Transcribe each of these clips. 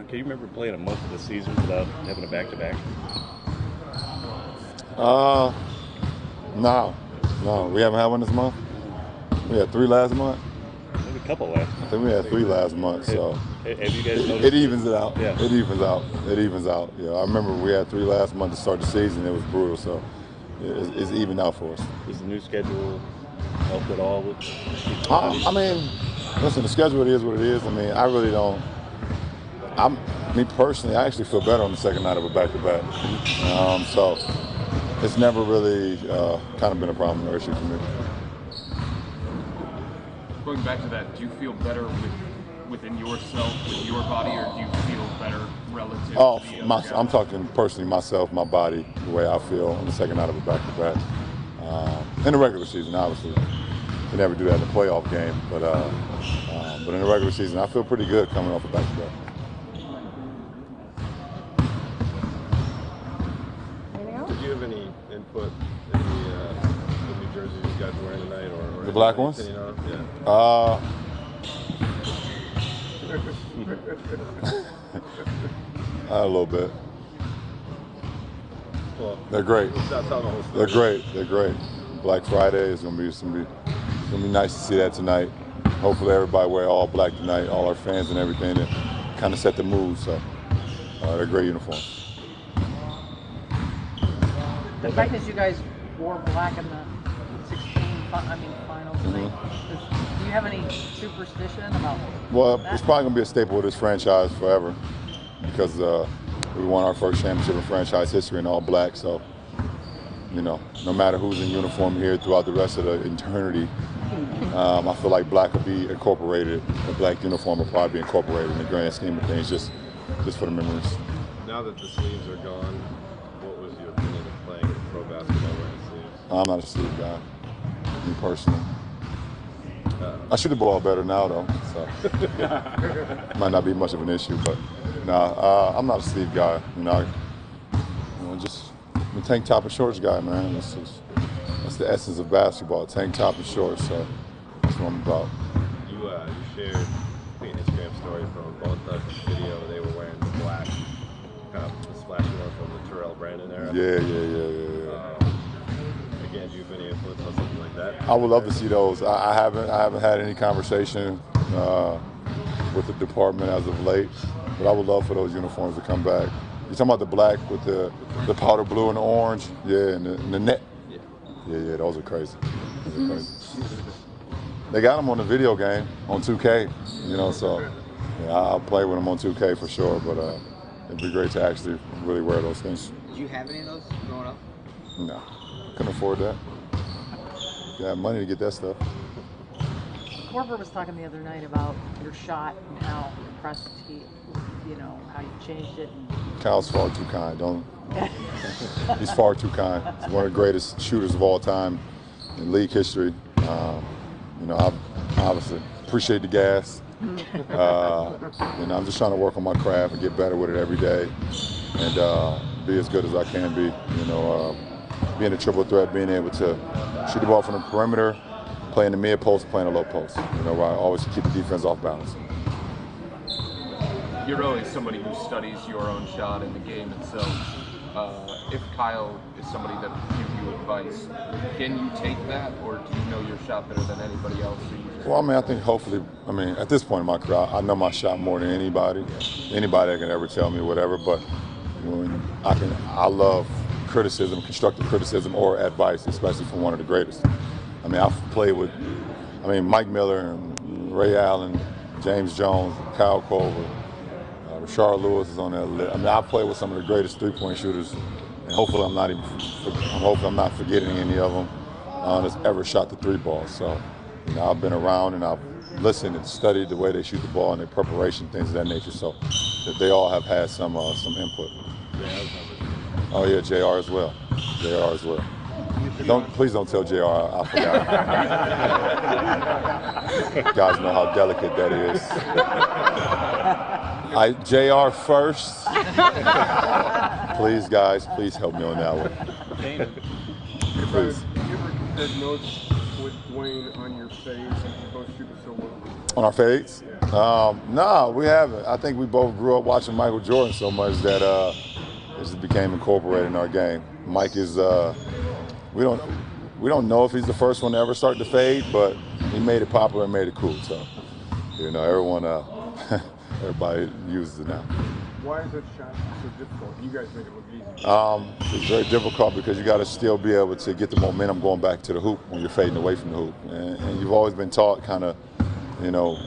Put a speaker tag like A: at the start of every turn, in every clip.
A: Can you remember playing a month of the season without having a back-to-back?
B: No. We haven't had one this month. We had 3 last month.
A: Maybe a couple last.
B: I think we had 3 last month. So
A: have you guys noticed?
B: It evens it out.
A: Yeah.
B: It evens out. Yeah, I remember we had 3 last month to start the season. It was brutal. So it's evened out for us.
A: Does the new schedule help at all with?
B: I mean, listen, the schedule it is what it is. I mean, I really don't. Me personally, I actually feel better on the second night of a back-to-back. So it's never really kind of been a problem or issue for me.
C: Going back to that, do you feel better within yourself, with your body, or do you feel better relative to the other guys?
B: I'm talking personally myself, my body, the way I feel on the second night of a back-to-back. In the regular season, obviously. You never do that in a playoff game, but in the regular season, I feel pretty good coming off a back-to-back.
D: Did you have any input in the new jerseys you guys are wearing tonight, or
B: the black ones?
D: Yeah.
B: A little bit.
D: Well,
B: they're great. They're great. Black Friday is gonna be nice to see that tonight. Hopefully everybody wear all black tonight, all our fans and everything, to kind of set the mood. So they're great uniforms.
E: The fact that you guys wore black in the 16 finals tonight, do you have any superstition about
B: Well,
E: that?
B: it's probably going to be a staple of this franchise forever because we won our first championship in franchise history in all black. So, no matter who's in uniform here throughout the rest of the eternity, I feel like black will be incorporated. The black uniform will probably be incorporated in the grand scheme of things, just for the memories.
D: Now that the sleeves are gone, what was your opinion of playing pro basketball wearing sleeves?
B: I'm not a sleeve guy, me personally. I shoot the ball better now, though, so might not be much of an issue. But I'm not a sleeve guy. Just I'm a tank top and shorts guy, man. That's the essence of basketball: tank top and shorts. So that's what I'm about.
D: You shared an Instagram story from both the video. They were wearing the black, kind of the splashing one from the Terrell Brandon era.
B: Yeah.
D: Again, do you have any influence on something like that?
B: I would love to see those. I haven't had any conversation with the department as of late, but I would love for those uniforms to come back. You're talking about the black with the powder blue and the orange? Yeah, and the net. Yeah, those are crazy. They got them on the video game, on 2K, so yeah, I'll play with them on 2K for sure, but it'd be great to actually really wear those things.
F: Did you have any of those growing up?
B: No, couldn't afford that. You have money to get that stuff.
E: Korver was talking the other night about your shot and how impressed how you changed it.
B: Kyle's far too kind. He's far too kind. He's one of the greatest shooters of all time in league history. I obviously appreciate the gas. I'm just trying to work on my craft and get better with it every day, and be as good as I can be. Being a triple threat, being able to shoot the ball from the perimeter, playing the mid post, playing the low post. Where I always keep the defense off balance.
C: You're always somebody who studies your own shot in the game itself. If Kyle is somebody that will give you advice, can you take that, or do you know your shot better than anybody else?
B: Well, I think hopefully, at this point in my career, I know my shot more than anybody. Anybody that can ever tell me whatever, but I love criticism, constructive criticism, or advice, especially from one of the greatest. I've played with, Mike Miller and Ray Allen, James Jones, Kyle Korver, Rashard Lewis is on that list. I've played with some of the greatest three-point shooters, and hopefully I'm not forgetting any of them that's ever shot the three ball. So, I've been around and I've listened and studied the way they shoot the ball and their preparation, things of that nature. So, they all have had some input. Oh yeah, JR as well. Please don't tell JR I forgot. Guys know how delicate that is. JR first. Please, guys, please help me on that one. Please.
G: You ever had notes with Dwayne on your fades and you both shoot it so well?
B: On our fades?
G: Yeah.
B: No, we haven't. I think we both grew up watching Michael Jordan so much that it just became incorporated in our game. Mike is, we don't know if he's the first one to ever start to fade, but he made it popular and made it cool. So, everyone, everybody uses it now.
G: Why is that shot so difficult? You guys made it look easy.
B: It's very difficult because you got to still be able to get the momentum going back to the hoop when you're fading away from the hoop. And you've always been taught kind of,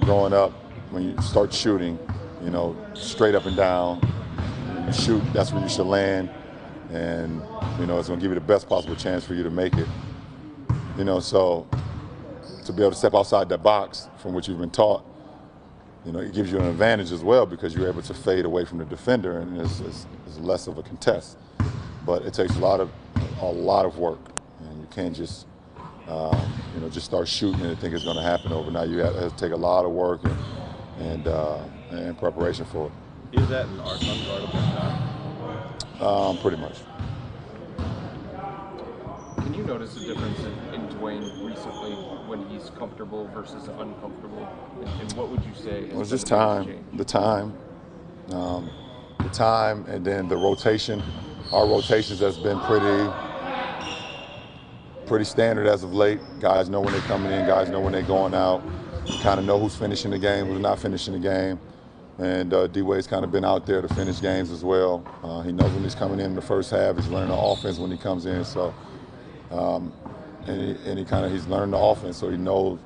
B: growing up, when you start shooting, straight up and down, you shoot, that's where you should land. And, it's going to give you the best possible chance for you to make it. So to be able to step outside that box from what you've been taught, it gives you an advantage as well because you're able to fade away from the defender and it's less of a contest. But it takes a lot of work, and you can't just just start shooting and think it's going to happen overnight. You have to take a lot of work and preparation for it.
D: Is that an unguardable shot?
B: Pretty much.
C: Can you notice a difference in Dwayne recently when he's comfortable versus uncomfortable? And what would you say?
B: It was just time. The time, and then the rotation. Our rotations has been pretty standard as of late. Guys know when they're coming in. Guys know when they're going out. You kind of know who's finishing the game, who's not finishing the game. And D-Wade's kind of been out there to finish games as well. He knows when he's coming in the first half. He's learning the offense when he comes in. So, he's learned the offense, so he knows,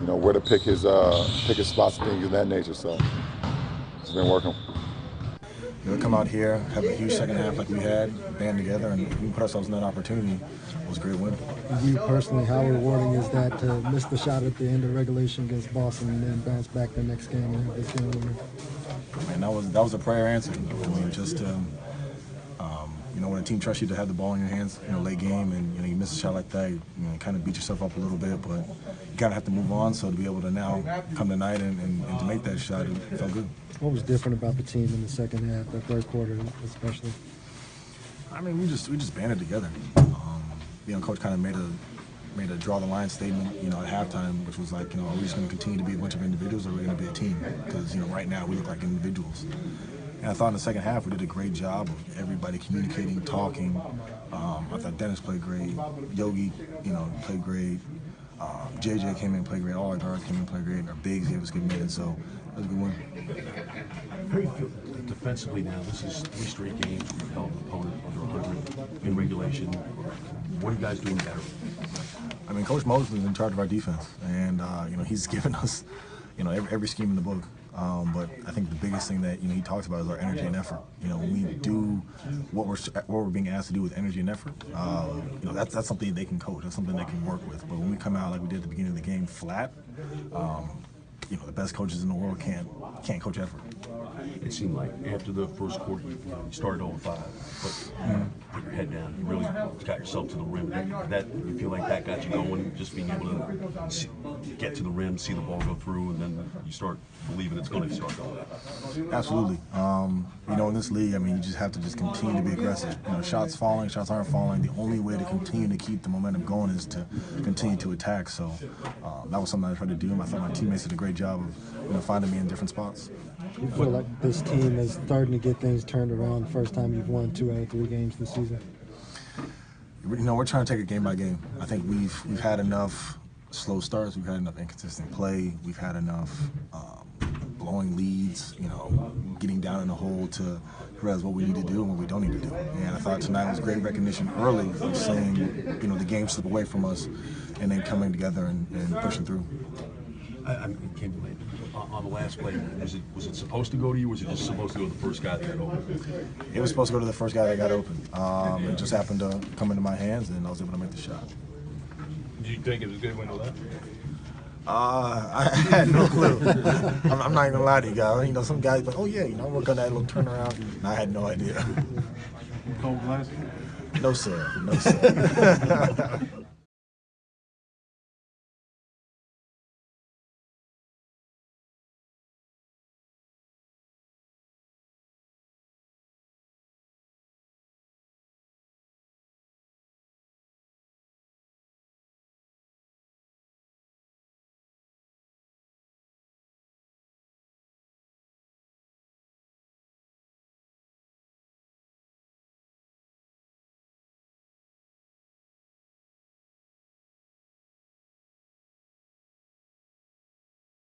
B: where to pick his spots and things of that nature. So, it's been working.
H: Come out here, have a huge second half like we had, band together, and we put ourselves in that opportunity. It was a great win.
I: You personally, how rewarding is that to miss the shot at the end of regulation against Boston and then bounce back the next game and have this game winner?
H: Man, that was a prayer answered. Just when a team trusts you to have the ball in your hands, late game, and you miss a shot like that, you kind of beat yourself up a little bit, but you kind of have to move on. So to be able to now come tonight and to make that shot, it felt good.
I: What was different about the team in the second half, the third quarter especially?
H: I mean, we just banded together. Coach kind of made a draw the line statement, at halftime, which was like, are we just going to continue to be a bunch of individuals, or are we going to be a team? Because right now we look like individuals. And I thought in the second half we did a great job of everybody communicating, talking. I thought Dennis played great. Yogi, played great. JJ came in and played great. All our guards came in and played great. And our bigs gave us good minutes. So that was a good win.
J: How do you feel defensively now? This is 3 straight games. We've held an opponent under 100 in regulation. What are you guys doing better?
H: I mean, Coach Mosley's in charge of our defense, and he's given us, every scheme in the book. But I think the biggest thing that he talks about is our energy and effort. When we do what we're being asked to do with energy and effort, that's something they can coach. That's something they can work with. But when we come out like we did at the beginning of the game, flat, the best coaches in the world can't coach effort.
J: It seemed like after the first quarter, you started 0-5, but put your head down. You really got yourself to the rim. You feel like that got you going, just being able to get to the rim, see the ball go through, and then you start believing it's going to start going.
H: Absolutely. In this league, you just have to just continue to be aggressive. Shots falling, shots aren't falling. The only way to continue to keep the momentum going is to continue to attack. So that was something I tried to do. I thought my teammates did a great job of finding me in different spots.
I: You feel like this team is starting to get things turned around the first time you've won 2 out of 3 games this season?
H: We're trying to take it game by game. I think we've had enough slow starts. We've had enough inconsistent play. We've had enough blowing leads, getting down in the hole to realize what we need to do and what we don't need to do. And I thought tonight was great recognition early of seeing, the game slip away from us and then coming together and pushing through.
J: I came to late. On the last play, was it supposed to go to you, or was it just supposed to go to the first guy that got open?
H: It was supposed to go to the first guy that got open. It just happened to come into my hands, and I was able to make the shot.
G: Do you think it was good when it left?
H: I had no clue. I'm not even gonna lie to you guys. Some guys like, oh yeah, work on that little turnaround. And I had no idea.
G: Cold glass?
H: No sir.